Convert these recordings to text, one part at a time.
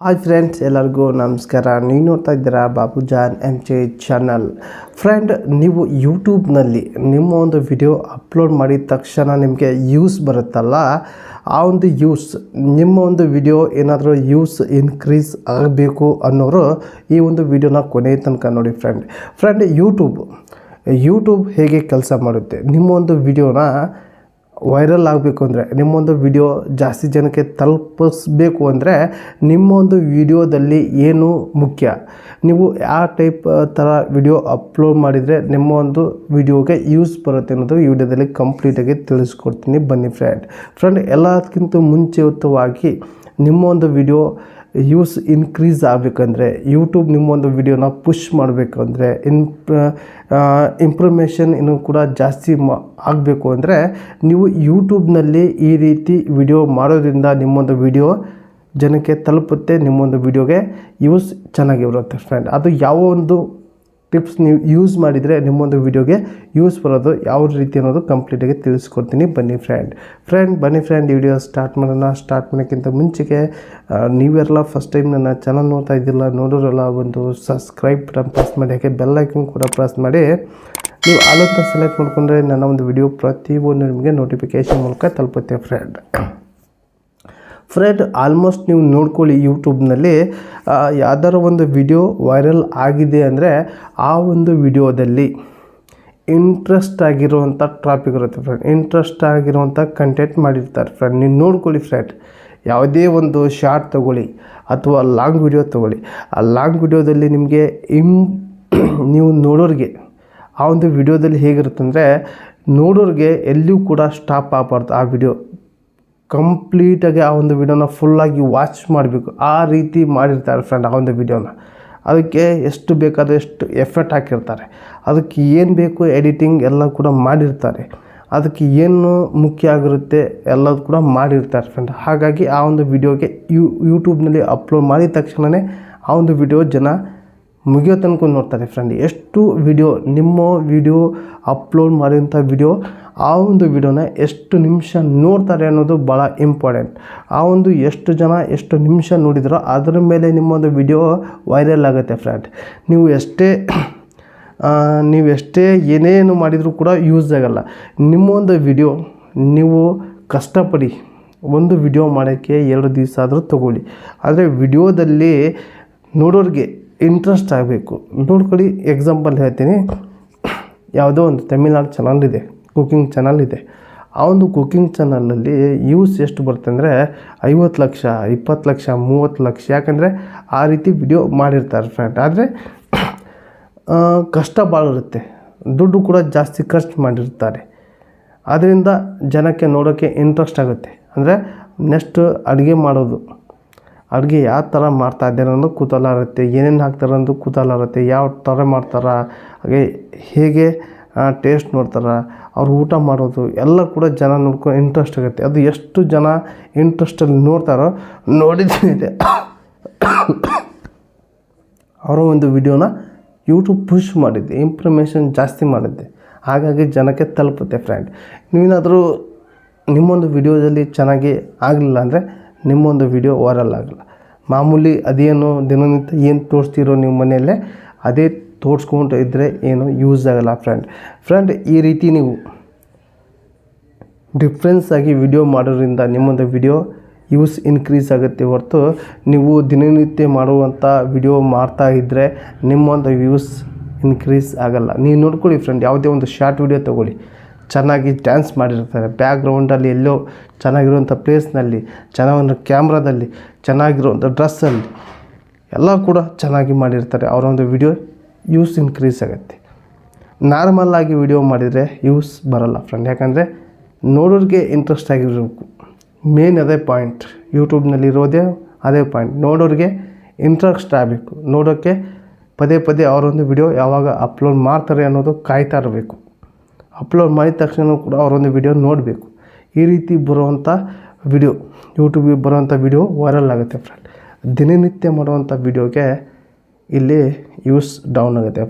Hi friends, ಎಲ್ಲರಿಗೂ ನಮಸ್ಕಾರ. ನೀವು ನೋಡ್ತಾ ಇದ್ದೀರಾ ಬಾಬುಜಾನ್ MJ ಚಾನಲ್. ಫ್ರೆಂಡ್, ನೀವು ಯೂಟ್ಯೂಬ್ನಲ್ಲಿ ನಿಮ್ಮ ಒಂದು ವಿಡಿಯೋ ಅಪ್ಲೋಡ್ ಮಾಡಿದ ತಕ್ಷಣ ನಿಮಗೆ ಯೂಸ್ ಬರುತ್ತಲ್ಲ, ಆ ಒಂದು ಯೂಸ್ ನಿಮ್ಮ ಒಂದು ವಿಡಿಯೋ ಏನಾದರೂ ಯೂಸ್ ಇನ್ಕ್ರೀಸ್ ಆಗಬೇಕು ಅನ್ನೋರು ಈ ಒಂದು ವಿಡಿಯೋನ ಕೊನೆಯ ತನಕ ನೋಡಿ. ಫ್ರೆಂಡ್ ಯೂಟ್ಯೂಬ್ ಹೇಗೆ ಕೆಲಸ ಮಾಡುತ್ತೆ, ನಿಮ್ಮ ಒಂದು ವಿಡಿಯೋನ ವೈರಲ್ ಆಗಬೇಕು ಅಂದರೆ, ನಿಮ್ಮೊಂದು ವಿಡಿಯೋ ಜಾಸ್ತಿ ಜನಕ್ಕೆ ತಲುಪಿಸ್ಬೇಕು ಅಂದರೆ ನಿಮ್ಮ ಒಂದು ವಿಡಿಯೋದಲ್ಲಿ ಏನು ಮುಖ್ಯ, ನೀವು ಯಾವ ಟೈಪ್ ಥರ ವಿಡಿಯೋ ಅಪ್ಲೋಡ್ ಮಾಡಿದರೆ ನಿಮ್ಮ ಒಂದು ವಿಡಿಯೋಗೆ ಯೂಸ್ ಬರುತ್ತೆ ಅನ್ನೋದು ಈ ವಿಡಿಯೋದಲ್ಲಿ ಕಂಪ್ಲೀಟಾಗಿ ತಿಳಿಸ್ಕೊಡ್ತೀನಿ. ಬನ್ನಿ ಫ್ರೆಂಡ್, ಎಲ್ಲದಕ್ಕಿಂತ ಮುಂಚಿತವಾಗಿ ನಿಮ್ಮ ಒಂದು ವಿಡಿಯೋ ಯೂಸ್ ಇನ್ಕ್ರೀಸ್ ಆಗಬೇಕಂದ್ರೆ, ಯೂಟ್ಯೂಬ್ ನಿಮ್ಮೊಂದು ವಿಡಿಯೋನ ಪುಷ್ ಮಾಡಬೇಕಂದ್ರೆ, ಇಂಪ್ರೂಮೇಷನ್ ಇನ್ನೂ ಕೂಡ ಜಾಸ್ತಿ ಆಗಬೇಕು ಅಂದರೆ ನೀವು ಯೂಟ್ಯೂಬ್ನಲ್ಲಿ ಈ ರೀತಿ ವಿಡಿಯೋ ಮಾಡೋದ್ರಿಂದ ನಿಮ್ಮೊಂದು ವಿಡಿಯೋ ಜನಕ್ಕೆ ತಲುಪುತ್ತೆ, ನಿಮ್ಮೊಂದು ವಿಡಿಯೋಗೆ ಯೂಸ್ ಚೆನ್ನಾಗಿರುತ್ತೆ. ಫ್ರೆಂಡ್, ಅದು ಯಾವ ಒಂದು ಟಿಪ್ಸ್ ನೀವು ಯೂಸ್ ಮಾಡಿದರೆ ನಿಮ್ಮೊಂದು ವಿಡಿಯೋಗೆ ಯೂಸ್ ಬರೋದು ಯಾವ ರೀತಿ ಅನ್ನೋದು ಕಂಪ್ಲೀಟಾಗಿ ತಿಳಿಸ್ಕೊಡ್ತೀನಿ. ಬನ್ನಿ ಫ್ರೆಂಡ್, ಈ ವಿಡಿಯೋ ಸ್ಟಾರ್ಟ್ ಮಾಡೋಕ್ಕಿಂತ ಮುಂಚೆಗೆ ನೀವೆಲ್ಲ ಫಸ್ಟ್ ಟೈಮ್ ನನ್ನ ಚಾನಲ್ ನೋಡ್ತಾ ಇದ್ದಿಲ್ಲ, ನೋಡೋರೆಲ್ಲ ಒಂದು ಸಬ್ಸ್ಕ್ರೈಬ್ ಬಟನ್ ಪ್ರೆಸ್ ಮಾಡಿ, ಹಾಗೆ ಬೆಲ್ ಐಕನ್ ಕೂಡ ಪ್ರೆಸ್ ಮಾಡಿ. ನೀವು ಆಲೋಚನೆ ಸೆಲೆಕ್ಟ್ ಮಾಡಿಕೊಂಡ್ರೆ ನನ್ನ ಒಂದು ವಿಡಿಯೋ ಪ್ರತಿಯೊಂದು ನಿಮಗೆ ನೋಟಿಫಿಕೇಷನ್ ಮೂಲಕ ತಲುಪುತ್ತೆ. ಫ್ರೆಂಡ್, ಆಲ್ಮೋಸ್ಟ್ ನೀವು ನೋಡ್ಕೊಳ್ಳಿ, ಯೂಟ್ಯೂಬ್ನಲ್ಲಿ ಯಾವ್ದಾರ ಒಂದು ವಿಡಿಯೋ ವೈರಲ್ ಆಗಿದೆ ಅಂದರೆ ಆ ಒಂದು ವಿಡಿಯೋದಲ್ಲಿ ಇಂಟ್ರೆಸ್ಟ್ ಆಗಿರುವಂಥ ಟಾಪಿಕ್ ಇರುತ್ತೆ. ಫ್ರೆಂಡ್, ಇಂಟ್ರೆಸ್ಟ್ ಆಗಿರುವಂಥ ಕಂಟೆಂಟ್ ಮಾಡಿರ್ತಾರೆ. ಫ್ರೆಂಡ್, ನೀವು ನೋಡ್ಕೊಳ್ಳಿ. ಫ್ರೆಂಡ್, ಯಾವುದೇ ಒಂದು ಶಾರ್ಟ್ ತೊಗೊಳ್ಳಿ ಅಥವಾ ಲಾಂಗ್ ವಿಡಿಯೋ ತೊಗೊಳ್ಳಿ, ಆ ಲಾಂಗ್ ವಿಡಿಯೋದಲ್ಲಿ ನಿಮಗೆ ನೀವು ನೋಡೋರಿಗೆ ಆ ಒಂದು ವಿಡಿಯೋದಲ್ಲಿ ಹೇಗಿರುತ್ತೆ ಅಂದರೆ, ನೋಡೋರಿಗೆ ಎಲ್ಲಿಯೂ ಕೂಡ ಸ್ಟಾಪ್ ಆಗಬಾರ್ದು. ಆ ವಿಡಿಯೋ ಕಂಪ್ಲೀಟಾಗಿ ಆ ಒಂದು ವಿಡಿಯೋನ ಫುಲ್ಲಾಗಿ ವಾಚ್ ಮಾಡಬೇಕು, ಆ ರೀತಿ ಮಾಡಿರ್ತಾರೆ. ಫ್ರೆಂಡ್, ಆ ಒಂದು ವಿಡಿಯೋನ ಅದಕ್ಕೆ ಎಷ್ಟು ಬೇಕಾದರೂ ಎಷ್ಟು ಎಫರ್ಟ್ ಹಾಕಿರ್ತಾರೆ, ಅದಕ್ಕೆ ಏನು ಬೇಕು ಎಡಿಟಿಂಗ್ ಎಲ್ಲ ಕೂಡ ಮಾಡಿರ್ತಾರೆ, ಅದಕ್ಕೆ ಏನು ಮುಖ್ಯ ಆಗಿರುತ್ತೆ ಎಲ್ಲದು ಕೂಡ ಮಾಡಿರ್ತಾರೆ. ಫ್ರೆಂಡ್, ಹಾಗಾಗಿ ಆ ಒಂದು ವಿಡಿಯೋಗೆ ಯೂಟ್ಯೂಬ್ನಲ್ಲಿ ಅಪ್ಲೋಡ್ ಮಾಡಿದ ತಕ್ಷಣವೇ ಆ ಒಂದು ವಿಡಿಯೋ ಜನ ಮುಗಿಯೋ ತನಕ ನೋಡ್ತಾರೆ. ಫ್ರೆಂಡ್, ಎಷ್ಟು ನಿಮ್ಮ ವಿಡಿಯೋ ಅಪ್ಲೋಡ್ ಮಾಡಿದಂಥ ವಿಡಿಯೋ ಆ ಒಂದು ವಿಡಿಯೋನ ಎಷ್ಟು ನಿಮಿಷ ನೋಡ್ತಾರೆ ಅನ್ನೋದು ಭಾಳ ಇಂಪಾರ್ಟೆಂಟ್. ಆ ಒಂದು ಎಷ್ಟು ಜನ ಎಷ್ಟು ನಿಮಿಷ ನೋಡಿದ್ರೋ ಅದರ ಮೇಲೆ ನಿಮ್ಮೊಂದು ವಿಡಿಯೋ ವೈರಲ್ ಆಗುತ್ತೆ. ಫ್ರೆಂಡ್, ನೀವು ಎಷ್ಟೇ ಏನೇನು ಮಾಡಿದರೂ ಕೂಡ ಯೂಸ್ ಆಗಲ್ಲ. ನಿಮ್ಮೊಂದು ವಿಡಿಯೋ ನೀವು ಕಷ್ಟಪಡಿ ಒಂದು ವಿಡಿಯೋ ಮಾಡೋಕ್ಕೆ 2 ದಿವಸ ಆದರೂ ತೊಗೊಳ್ಳಿ, ಆದರೆ ವಿಡಿಯೋದಲ್ಲಿ ನೋಡೋರಿಗೆ ಇಂಟ್ರೆಸ್ಟ್ ಆಗಬೇಕು. ನೋಡ್ಕೊಳ್ಳಿ, ಎಕ್ಸಾಂಪಲ್ ಹೇಳ್ತೀನಿ. ಯಾವುದೋ ಒಂದು ತಮಿಳ್ನಾಡು ಚಾನಲ್ ಇದೆ, ಕುಕಿಂಗ್ ಚಾನಲ್ ಇದೆ. ಆ ಒಂದು ಕುಕಿಂಗ್ ಚಾನಲಲ್ಲಿ ಯೂಸ್ ಎಷ್ಟು ಬರುತ್ತೆ ಅಂದರೆ 50 ಲಕ್ಷ, 20 ಲಕ್ಷ, 30 ಲಕ್ಷ. ಯಾಕಂದರೆ ಆ ರೀತಿ ವಿಡಿಯೋ ಮಾಡಿರ್ತಾರೆ. ಫ್ರೆಂಡ್, ಆದರೆ ಕಷ್ಟ ಭಾಳ ಇರುತ್ತೆ, ದುಡ್ಡು ಕೂಡ ಜಾಸ್ತಿ ಖರ್ಚು ಮಾಡಿರ್ತಾರೆ. ಆದ್ದರಿಂದ ಜನಕ್ಕೆ ನೋಡೋಕ್ಕೆ ಇಂಟ್ರೆಸ್ಟ್ ಆಗುತ್ತೆ. ಅಂದರೆ ನೆಕ್ಸ್ಟ್ ಅಡುಗೆ ಮಾಡೋದು, ಅಡುಗೆ ಯಾವ ಥರ ಮಾಡ್ತಾಯಿದ್ದಾರೆ ಅನ್ನೋದು ಕುತೂಹಲ ಇರುತ್ತೆ, ಏನೇನು ಹಾಕ್ತಾರೆ ಅನ್ನೋದು ಕುತೂಹಲ ಇರುತ್ತೆ, ಯಾವ ಥರ ಮಾಡ್ತಾರೆ, ಹಾಗೆ ಹೇಗೆ ಟೇಸ್ಟ್ ನೋಡ್ತಾರೆ, ಅವ್ರು ಊಟ ಮಾಡೋದು ಎಲ್ಲ ಕೂಡ ಜನ ನೋಡ್ಕೊಂಡು ಇಂಟ್ರೆಸ್ಟ್ ಆಗುತ್ತೆ. ಅದು ಎಷ್ಟು ಜನ ಇಂಟ್ರೆಸ್ಟಲ್ಲಿ ನೋಡ್ತಾರೋ ನೋಡಿದ್ದಿದೆ ಅವರ ಒಂದು ವಿಡಿಯೋನ ಯೂಟ್ಯೂಬ್ ಪುಷ್ ಮಾಡಿದ್ದೆ, ಇಂಪ್ರಮೇಷನ್ ಜಾಸ್ತಿ ಮಾಡಿದ್ದೆ, ಹಾಗಾಗಿ ಜನಕ್ಕೆ ತಲುಪುತ್ತೆ. ಫ್ರೆಂಡ್, ನೀವೇನಾದರೂ ನಿಮ್ಮೊಂದು ವಿಡಿಯೋದಲ್ಲಿ ಚೆನ್ನಾಗಿ ಆಗಲಿಲ್ಲ ಅಂದರೆ ನಿಮ್ಮೊಂದು ವಿಡಿಯೋ ವೈರಲ್ ಆಗಲ್ಲ. ಮಾಮೂಲಿ ಅದೇನು ದಿನನಿತ್ಯ ಏನು ತೋರಿಸ್ತೀರೋ ನೀವು ಮನೆಯಲ್ಲೇ ಅದೇ ತೋರಿಸ್ಕೊಂಡು ಇದ್ದರೆ ಏನು ಯೂಸ್ ಆಗಲ್ಲ. ಫ್ರೆಂಡ್, ಈ ರೀತಿ ನೀವು ಡಿಫ್ರೆನ್ಸ್ ಆಗಿ ವಿಡಿಯೋ ಮಾಡೋದ್ರಿಂದ ನಿಮ್ಮೊಂದು ವಿಡಿಯೋ ಯೂಸ್ ಇನ್ಕ್ರೀಸ್ ಆಗುತ್ತೆ ಹೊರತು ನೀವು ದಿನನಿತ್ಯ ಮಾಡುವಂಥ ವಿಡಿಯೋ ಮಾಡ್ತಾ ಇದ್ದರೆ ನಿಮ್ಮೊಂದು ವ್ಯೂಸ್ ಇನ್ಕ್ರೀಸ್ ಆಗಲ್ಲ. ನೀವು ನೋಡ್ಕೊಳ್ಳಿ ಫ್ರೆಂಡ್, ಯಾವುದೇ ಒಂದು ಶಾರ್ಟ್ ವಿಡಿಯೋ ತೊಗೊಳ್ಳಿ, ಚೆನ್ನಾಗಿ ಡ್ಯಾನ್ಸ್ ಮಾಡಿರ್ತಾರೆ, ಬ್ಯಾಕ್ಗ್ರೌಂಡಲ್ಲಿ ಎಲ್ಲೋ ಚೆನ್ನಾಗಿರುವಂಥ ಪ್ಲೇಸ್ನಲ್ಲಿ, ಚೆನ್ನಾಗಿರೋ ಕ್ಯಾಮ್ರಾದಲ್ಲಿ, ಚೆನ್ನಾಗಿರುವಂಥ ಡ್ರೆಸ್ಸಲ್ಲಿ ಎಲ್ಲ ಕೂಡ ಚೆನ್ನಾಗಿ ಮಾಡಿರ್ತಾರೆ. ಅವರೊಂದು ವಿಡಿಯೋ ಯೂಸ್ ಇನ್ಕ್ರೀಸ್ ಆಗುತ್ತೆ. ನಾರ್ಮಲ್ಲಾಗಿ ವಿಡಿಯೋ ಮಾಡಿದರೆ ಯೂಸ್ ಬರೋಲ್ಲ. ಫ್ರೆಂಡ್, ಯಾಕಂದರೆ ನೋಡೋರಿಗೆ ಇಂಟ್ರೆಸ್ಟ್ ಆಗಿರಬೇಕು. ಮೇನ್ ಅದೇ ಪಾಯಿಂಟ್, ಯೂಟ್ಯೂಬ್ನಲ್ಲಿರೋದೇ ಅದೇ ಪಾಯಿಂಟ್. ನೋಡೋರಿಗೆ ಇಂಟ್ರೆಸ್ಟ್ ಆಗಬೇಕು, ನೋಡೋಕ್ಕೆ ಪದೇ ಅವರೊಂದು ವಿಡಿಯೋ ಯಾವಾಗ ಅಪ್ಲೋಡ್ ಮಾಡ್ತಾರೆ ಅನ್ನೋದು ಕಾಯ್ತಾ ಇರಬೇಕು. ಅಪ್ಲೋಡ್ ಮಾಡಿದ ತಕ್ಷಣ ಕೂಡ ಅವರೊಂದು ವಿಡಿಯೋ ನೋಡಬೇಕು. ಈ ರೀತಿ ಬರುವಂಥ ವಿಡಿಯೋ, ಯೂಟ್ಯೂಬಿಗೆ ಬರುವಂಥ ವಿಡಿಯೋ ವೈರಲ್ ಆಗುತ್ತೆ. ದಿನನಿತ್ಯ ಮಾಡುವಂಥ ವಿಡಿಯೋಗೆ ಇಲ್ಲಿ ಯೂಸ್ ಡೌನ್ ಆಗುತ್ತೆ.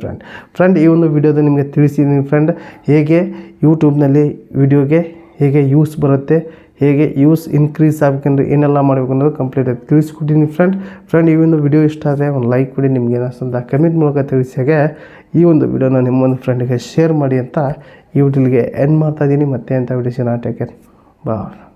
ಫ್ರೆಂಡ್, ಈ ಒಂದು ವಿಡಿಯೋದ ನಿಮಗೆ ತಿಳಿಸಿದ್ದೀನಿ. ಫ್ರೆಂಡ್, ಹೇಗೆ ಯೂಟ್ಯೂಬ್ನಲ್ಲಿ ವಿಡಿಯೋಗೆ ಹೇಗೆ ಯೂಸ್ ಬರುತ್ತೆ, ಹೇಗೆ ಯೂಸ್ ಇನ್ಕ್ರೀಸ್ ಆಗಬೇಕಂದ್ರೆ ಏನೆಲ್ಲ ಮಾಡಬೇಕು ಅನ್ನೋದು ಕಂಪ್ಲೀಟಾಗಿ ತಿಳಿಸ್ಕೊಟ್ಟಿನಿ ಫ್ರೆಂಡ್ ಈ ಒಂದು ವಿಡಿಯೋ ಇಷ್ಟ ಆದರೆ ಒಂದು ಲೈಕ್ ಕೊಡಿ, ನಿಮ್ಗೆ ಏನಿಸ್ತಂತ ಕಮೆಂಟ್ ಮೂಲಕ ತಿಳಿಸಿ. ಹಾಗೆ ಈ ಒಂದು ವಿಡಿಯೋನ ನಿಮ್ಮೊಂದು ಫ್ರೆಂಡಿಗೆ ಶೇರ್ ಮಾಡಿ ಅಂತ ಈ ವಿಡಿಯೋಗೆ ಎಂಡ್ ಮಾಡ್ತಾಯಿದ್ದೀನಿ. ಮತ್ತೆ ಅಂತ ವಿಡಿಯೋನ ಟೇಕ್ ಕೇರ್, ಬಾಯ್.